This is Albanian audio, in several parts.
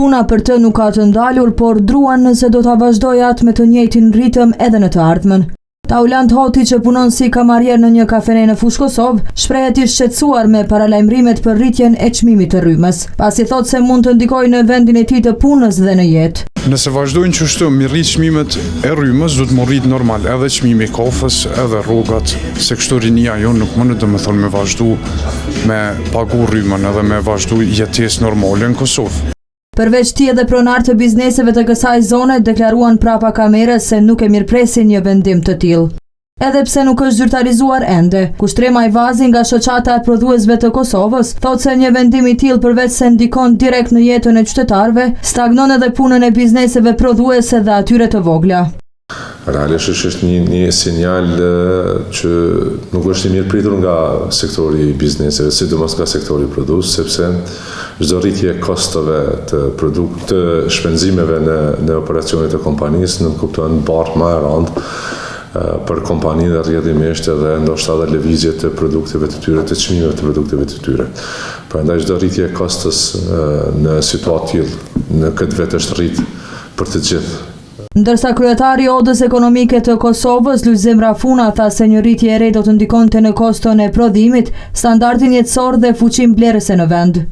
Puna për të nuk ka të ndalur, por druan nëse do ta vazhdojë atë me të njëjtin ritëm edhe në të ardhmen. Taulant Hoti, që punon si kamarier në një kafene në Fushë Kosovë, shprehet i shqetësuar me paralajmërimet për rritjen e çmimit të rrymës, pasi thotë se mund të ndikojë në vendin e tij të punës dhe në jetë. Nëse vazhdojnë kështu me rrit çmimet e rrymës, do të më rrit normal edhe çmimi i kafës, edhe rrogat, se kështu rinia jonë nuk mundet domethënë me vazhdu me pagu rrymën edhe me vazhdu jetesë normale në Kosovë. Përveç tij edhe pronarë të bizneseve të kësaj zone deklaruan prapa kamerës se nuk e mirëpresin një vendim të tillë. Edhe pse nuk është zyrtarizuar ende, Kushtrema Ajvazi nga shoqata e prodhuesve të Kosovës thotë se një vendim i tillë përveç se ndikon direkt në jetën e qytetarëve, stagnon edhe punën e bizneseve prodhuese dhe atyre të vogla. Realisht është një sinjal që nuk është i mirëpritur nga sektori i bizneseve, sidomos nga sektori prodhues, sepse çdo rritje e kostove të shpenzimeve në operacionet e kompanisë nuk kupton bartë më e rëndë për kompaninë dhe rrjedhimisht edhe ndoshta edhe lëvizje të produkteve të tyre, të çmimeve të produkteve të tyre. Prandaj çdo rritje e kostos në situatë tillë në këtë vetë është rrit për të gjithë. Ndërsa kryetari i Odës Ekonomike të Kosovës, Lulzim Rafuna, tha se një rritje e re do të ndikonte në koston e prodhimit, standardin jetësor dhe fuqinë blerëse në vend.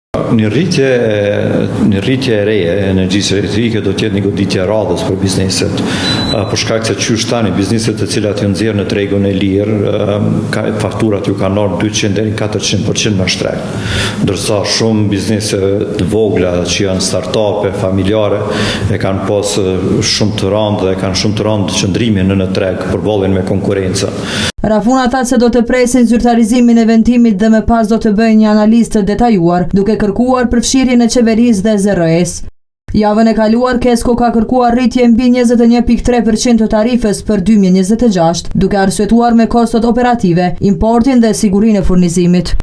Një rritje e re e energjisë elektrike do të jetë një goditje e radhës për bizneset, për shkak se qysh tani bizneset të cilat janë nxjerrë në tregun e lirë, fakturat ju kanë ardhur 200 deri në 400% më shtrek. Ndërsa shumë biznese të vogla që janë startupe familjare e kanë pas shumë të rëndë dhe kanë shumë të rëndë qëndrimin në treg përballjen me konkurrencën. Rafuna tha se do të presin zyrtarizimin e vendimit dhe më pas do të bëjnë një analizë të detajuar, duke kërkuar përfshirjen e qeverisë dhe ZRS. Javën e kaluar Kesko ka kërkuar rritje mbi 21.3% të tarifës për 2026, duke arsyetuar me kostot operative, importin dhe sigurinë e furnizimit.